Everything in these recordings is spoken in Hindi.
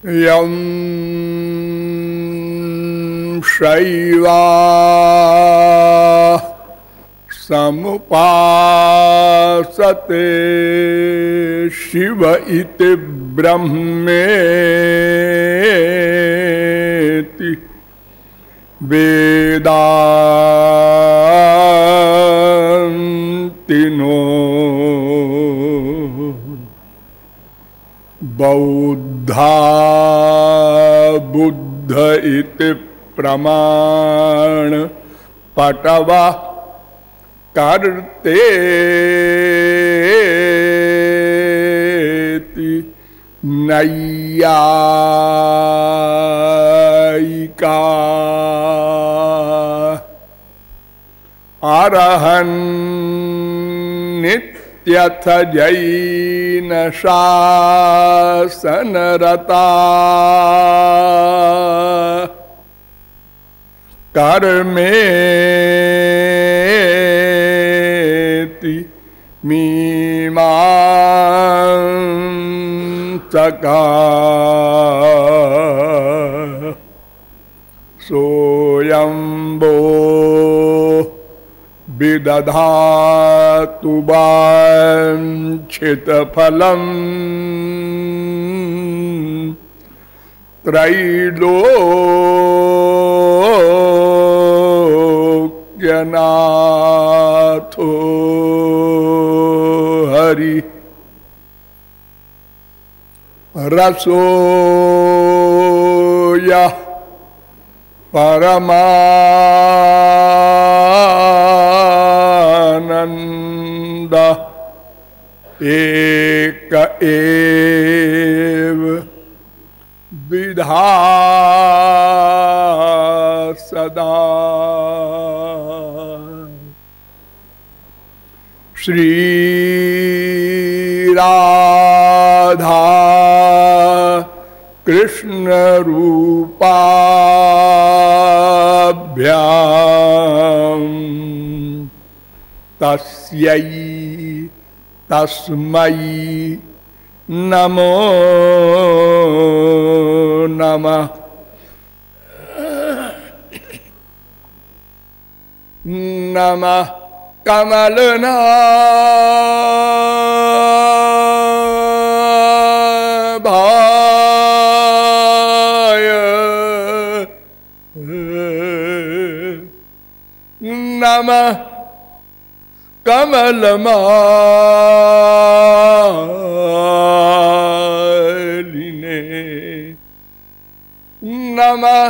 यं शैवा समुपासते शिव इति ब्रह्मेति वेदान्तिनो बौद्धा बुद्ध इति प्रमाण पटवा करतेति नैयायिका अरहन् नित्यथ जैन शासनरता कर्मेति मीमांसका सोऽयंबो विदधातु वाञ्छितफलम् त्रैलोक्यनाथो हरि रसो यः परमानंद एक एव विधा सदा। श्री राधा कृष्ण रूपाभ्याम तस्यै तस्मै नमो नमः। नमः कमलनाभाय नमः कमलमालिने नमः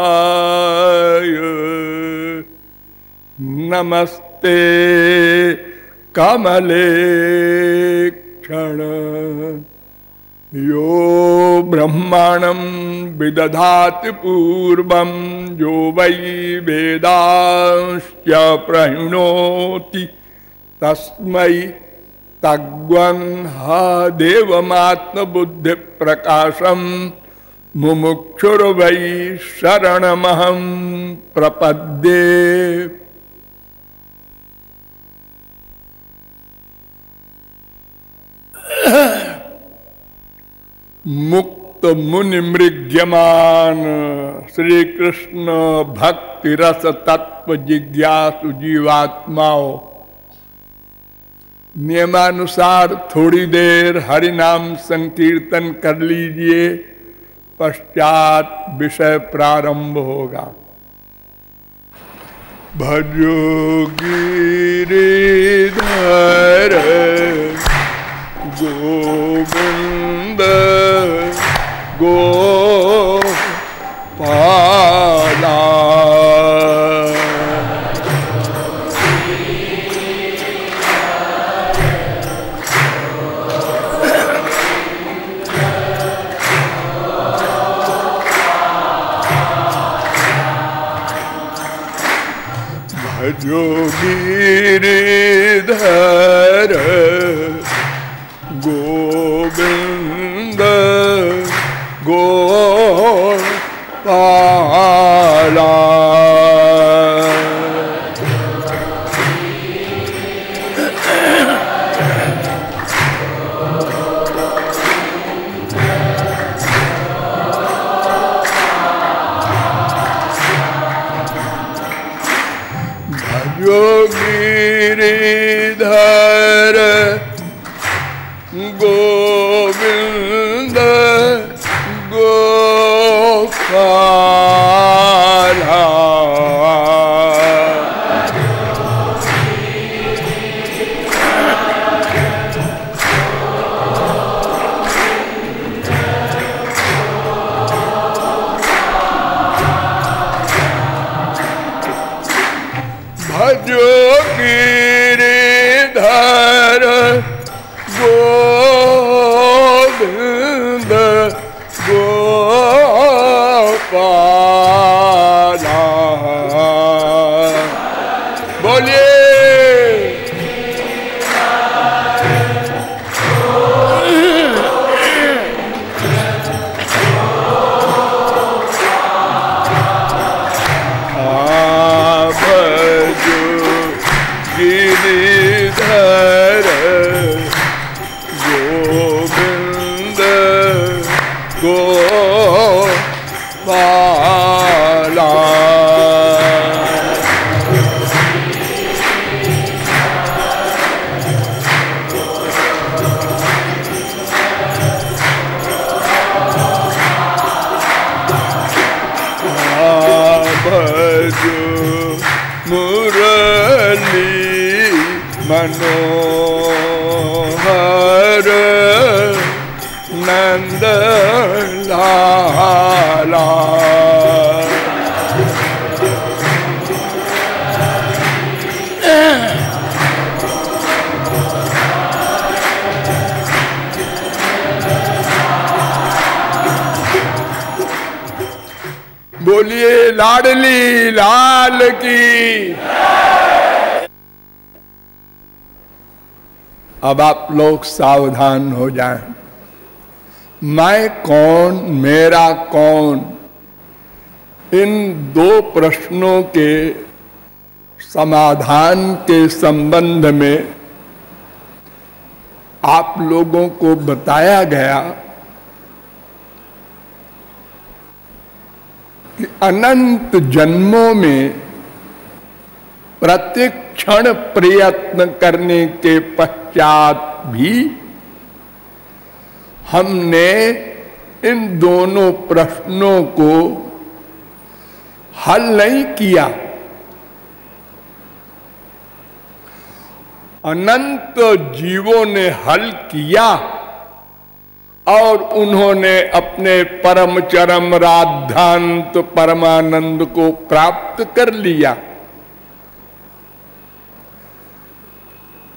कमलपादाय नमस्ते कमलेक्षण। यो ब्रह्माणं विदधाति पूर्वं यो वै वेदांश्च प्रणोति तस्मै तग्वन्ह देवमात्मबुद्धि प्रकाशम मुमुक्षुर्वै शरणमहं प्रपद्ये। मुक्त मुनि मृग्यमान श्री कृष्ण भक्ति रस तत्व जिज्ञासु जीवात्माओं, नियमानुसार थोड़ी देर हरि नाम संकीर्तन कर लीजिए, पश्चात विषय प्रारंभ होगा। भजो गिरिधर गोविंद गोपाला भजो गिरिधर गोविंद गोपाला गिरिधर गोविंद गोपाला भजो गिरिधर गोविंद गोपाला। बोलिए गिरिधर गोविंद गोपाला। भजो मुरली मनोहर नंद लाला। बोलिए लाडली लाल की। अब आप लोग सावधान हो जाएं। मैं कौन, मेरा कौन, इन दो प्रश्नों के समाधान के संबंध में आप लोगों को बताया गया कि अनंत जन्मों में प्रत्येक क्षण प्रयत्न करने के पश्चात भी हमने इन दोनों प्रश्नों को हल नहीं किया। अनंत जीवों ने हल किया और उन्होंने अपने परम चरम राधांत परमानंद को प्राप्त कर लिया।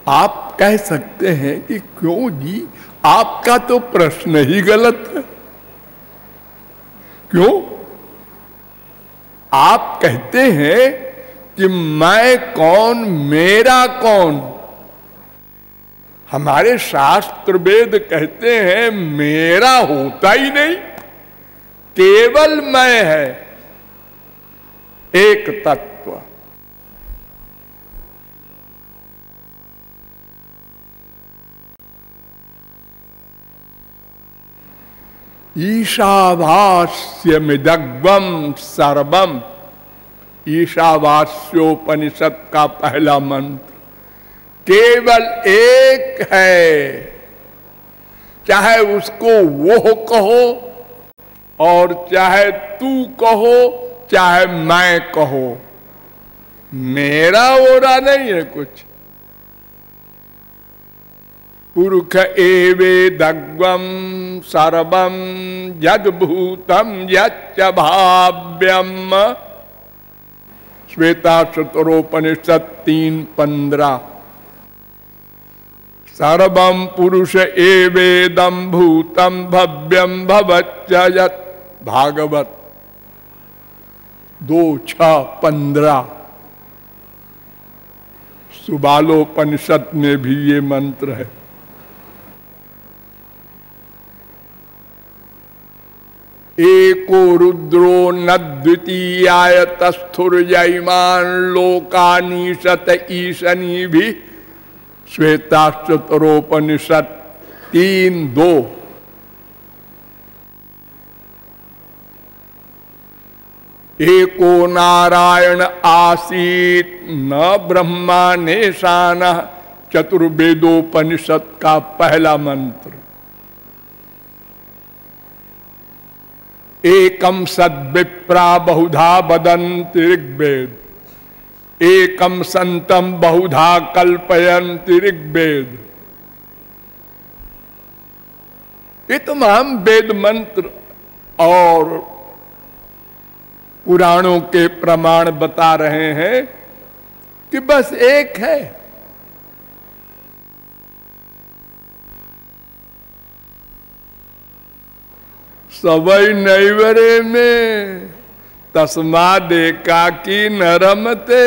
आप कह सकते हैं कि क्यों जी, आपका तो प्रश्न ही गलत है। क्यों? आप कहते हैं कि मैं कौन, मेरा कौन। हमारे शास्त्र वेद कहते हैं मेरा होता ही नहीं, केवल मैं है, एक तत्व। ईशावास्यमिदग्वम सर्वम, ईशावास्योपनिषद का पहला मंत्र केवल एक है। चाहे उसको वो कहो और चाहे तू कहो, चाहे मैं कहो, मेरा ओरा नहीं है कुछ। पुरुष एवेदग्वम सर्वम यद्भूतम यच्च भाव्यम, श्वेताक्षरोपनिषद 3:15। सर्वम पुरुष एवेदम भूतम भव्यम भवच्च यत्, भागवत 2:6-15। सुबालोपनिषद में भी ये मंत्र है। एको रुद्रो न द्वितीयाय तस्थुर्यमान लोकानीशत ईशनी भी, श्वेताक्षरोपनिषद 3:2। एको नारायण आसीत न ब्रह्मा नेशान, चतुर्वेदोपनिषद का पहला मंत्र। एकम सद्विप्रा बहुधा वदन्ति ऋग्वेद, एकम संतम बहुधा कल्पयन्ति ऋग्वेद। ये तमाम वेद मंत्र और पुराणों के प्रमाण बता रहे हैं कि बस एक है। सबई नैवरे में तस्माद एकाकी न रमते।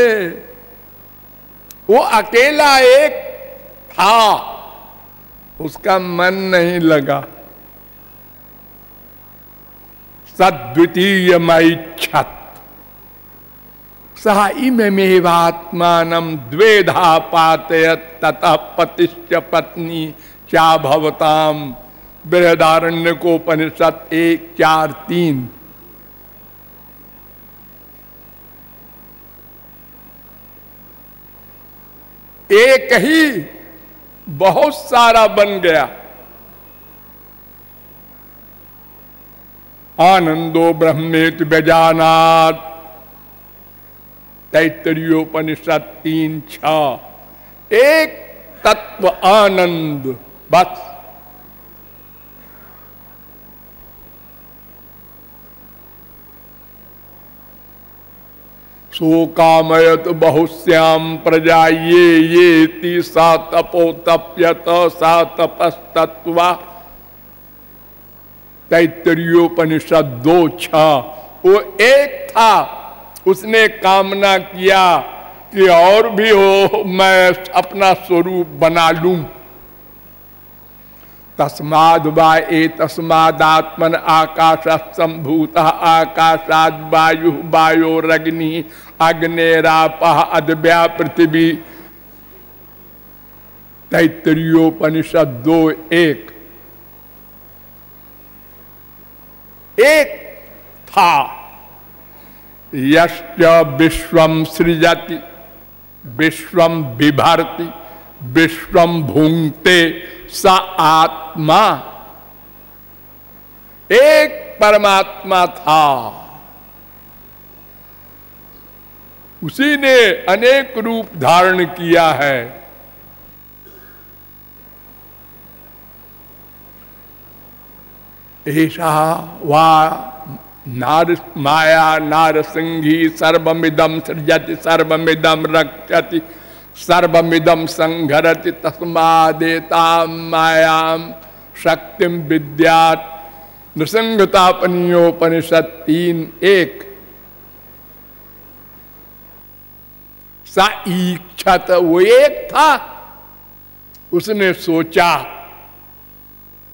वो अकेला एक था, उसका मन नहीं लगा। सद्वितीय मैच्छत् सह इमेवात्मानं द्वेधा पातयत् ततः पतिश्च पत्नी चा भवताम। बृहदारण्यकोपनिषद 1:4-3। एक ही बहुत सारा बन गया। आनंदो ब्रह्मेति व्यजानात्, तैत्तरीयोपनिषद 3:6। एक तत्व आनंद, बस। सो कामयत बहुश्याम प्रजा ये सा तपो तप्यत सा तपस्तत्वा, तैत्तरीयोपनिषद 2:6। वो एक था, उसने कामना किया कि और भी हो, मैं अपना स्वरूप बना लूं। तस्माद् वा एतस्मादात्मन आकाशः सम्भूतः, आकाशाद् वायुः वायोरग्निः अग्नेरापः अद्या पृथिवी। तैत्तरीयोपनिषद 2:1। एक था। यश्च विश्वम सृजति विश्वम बिभर्ति विश्वम भुंक्ते स आत्मा। एक परमात्मा था, उसी ने अनेक रूप धारण किया है। ऐसा वा नार माया नारसिंही सर्वमिदम सृजति सर्वमिदम रक्षति सर्वमिदम संघरति तस्मादेताम मायाम शक्तिम विद्यात्। नृसिंहतापनीयोपनिषद 3:1। सा ईक्षत, वो एक था, उसने सोचा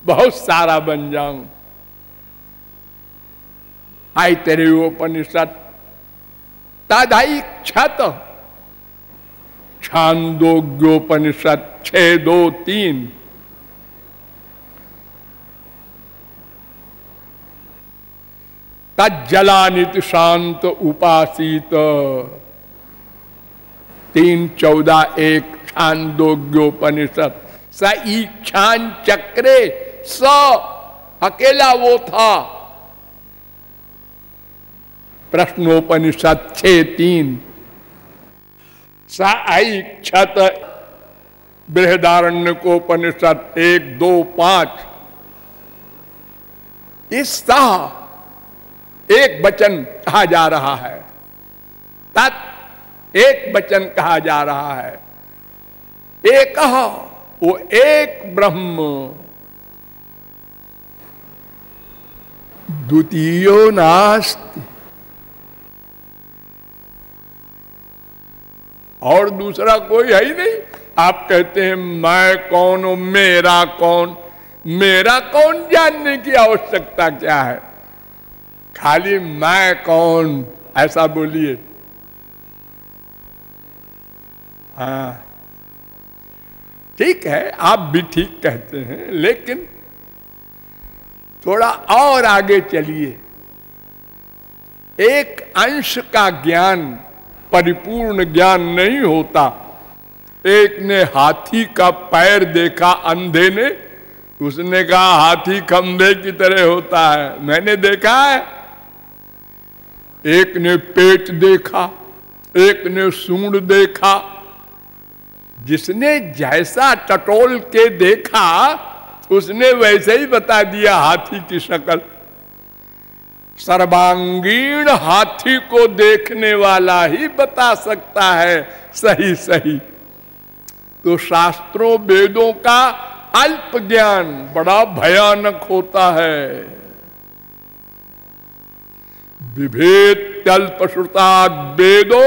बहुत सारा बन जाऊं। ऐतरेयोपनिषद तदैक्षत। छांदोग्योपनिषद 6:2-3। तज्जलानिति शांत उपासीत 3:14-1। छांदोग्योपनिषद। स ईक्षान चक्रे, स अकेला वो था। प्रश्नोपनिषद 6:3। स ऐक्षत। बृहदारण्यकोपनिषद 1:2-5। इस सह एक वचन कहा जा रहा है, तत् एक वचन कहा जा रहा है। एक वो एक ब्रह्म, द्वितीयो नास्ति। और दूसरा कोई है ही नहीं। आप कहते हैं मैं कौन हूं, मेरा कौन। मेरा कौन जानने की आवश्यकता क्या है, खाली मैं कौन ऐसा बोलिए। हाँ ठीक है, आप भी ठीक कहते हैं, लेकिन थोड़ा और आगे चलिए। एक अंश का ज्ञान परिपूर्ण ज्ञान नहीं होता। एक ने हाथी का पैर देखा अंधे ने, उसने कहा हाथी खंभे की तरह होता है, मैंने देखा है। एक ने पेट देखा, एक ने सूंड देखा। जिसने जैसा टटोल के देखा उसने वैसे ही बता दिया हाथी की शक्ल। सर्वांगीण हाथी को देखने वाला ही बता सकता है सही सही। तो शास्त्रों वेदों का अल्प ज्ञान बड़ा भयानक होता है। बिभेत्यल्प श्रुता वेदो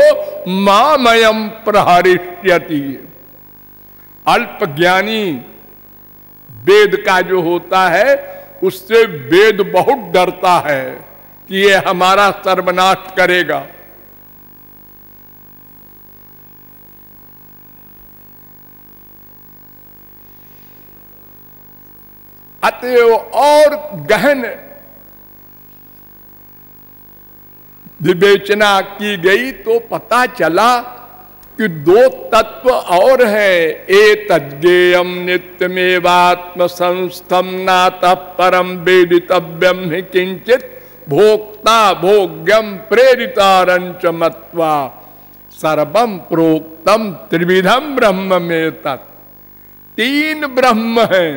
मामयम प्रहरिष्यति। अल्प ज्ञानी वेद का जो होता है उससे वेद बहुत डरता है कि ये हमारा सर्वनाश करेगा। अतएव और गहन विवेचना की गई तो पता चला कि दो तत्व और हैं। एतज्ञेयं नित्यमेवात्म संस्थम नातः परम वेदितव्यम हि किंचित भोक्ता भोग्यम प्रेरितारंच मत्वा सर्वम प्रोक्तम त्रिविधम ब्रह्म में तत्। तीन ब्रह्म हैं,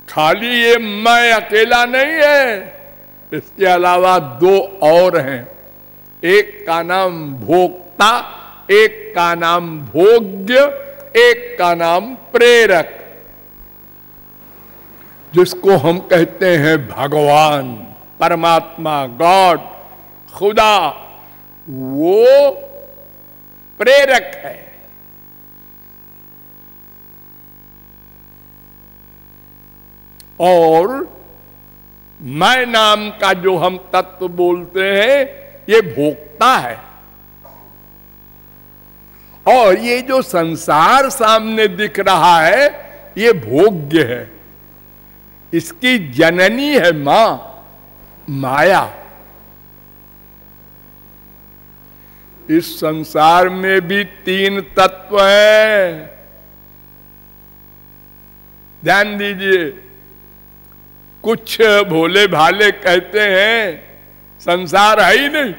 खाली ये मैं अकेला नहीं है, इसके अलावा दो और हैं। एक का नाम भोक्ता, एक का नाम भोग्य, एक का नाम प्रेरक, जिसको हम कहते हैं भगवान, परमात्मा, गॉड, खुदा। वो प्रेरक है। और मैं नाम का जो हम तत्व बोलते हैं ये भोक्ता है। और ये जो संसार सामने दिख रहा है ये भोग्य है। इसकी जननी है मां, माया। इस संसार में भी तीन तत्व हैं, ध्यान दीजिए। कुछ भोले भाले कहते हैं संसार है ही नहीं।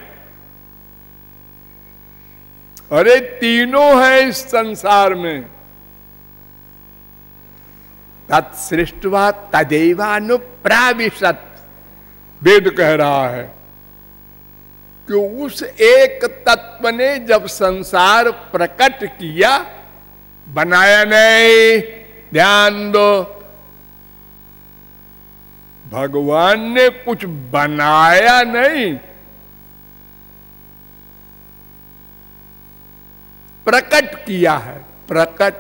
अरे तीनों है इस संसार में। तत्सृष्टवा तदैवानुप्राविशत्, वेद कह रहा है कि उस एक तत्व ने जब संसार प्रकट किया, बनाया नहीं। ध्यान दो, भगवान ने कुछ बनाया नहीं, प्रकट किया है। प्रकट,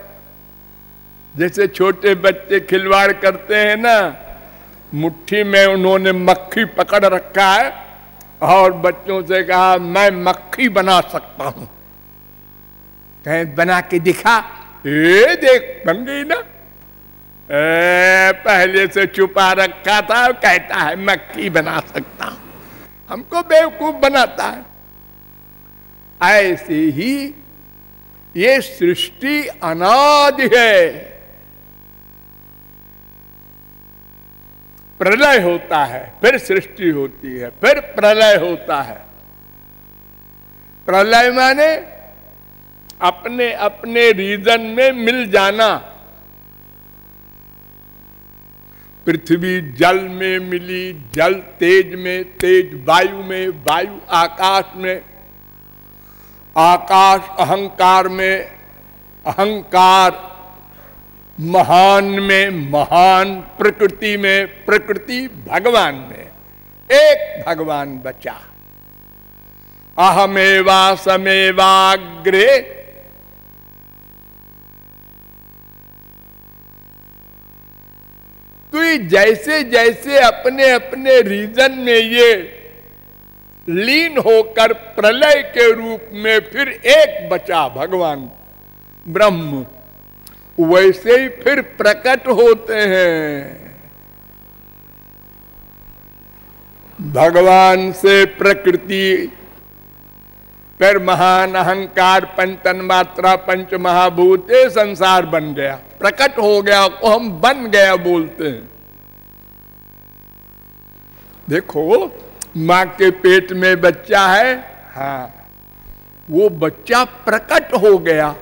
जैसे छोटे बच्चे खिलवाड़ करते हैं ना, मुट्ठी में उन्होंने मक्खी पकड़ रखा है और बच्चों से कहा मैं मक्खी बना सकता हूं। कहें बना के दिखा, ये देख बन गई ना। पहले से छुपा रखा था, कहता है मक्खी बना सकता हूं, हमको बेवकूफ बनाता है। ऐसे ही ये सृष्टि अनादि है। प्रलय होता है, फिर सृष्टि होती है, फिर प्रलय होता है। प्रलय माने अपने अपने रीजन में मिल जाना। पृथ्वी जल में मिली, जल तेज में, तेज वायु में, वायु आकाश में, आकाश अहंकार में, अहंकार महान में, महान प्रकृति में, प्रकृति भगवान में। एक भगवान बचा। अहमेवा समेवाग्रे, तो जैसे जैसे अपने अपने रीजन में ये लीन होकर प्रलय के रूप में फिर एक बचा भगवान ब्रह्म, वैसे ही फिर प्रकट होते हैं। भगवान से प्रकृति, फिर महान अहंकार, पंच तन्मात्रा, पंच महाभूत, ये संसार बन गया, प्रकट हो गया, को हम बन गया बोलते हैं। देखो, मां के पेट में बच्चा है, हाँ, वो बच्चा प्रकट हो गया,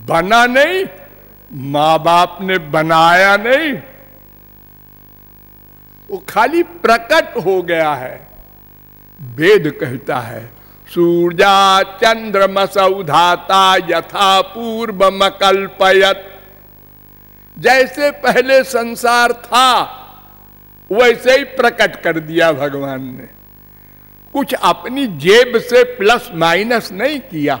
बना नहीं, मां बाप ने बनाया नहीं, वो खाली प्रकट हो गया है। वेद कहता है, सूर्या चंद्रमसौधाता यथा पूर्वमकल्पयत। जैसे पहले संसार था वैसे ही प्रकट कर दिया भगवान ने, कुछ अपनी जेब से प्लस माइनस नहीं किया।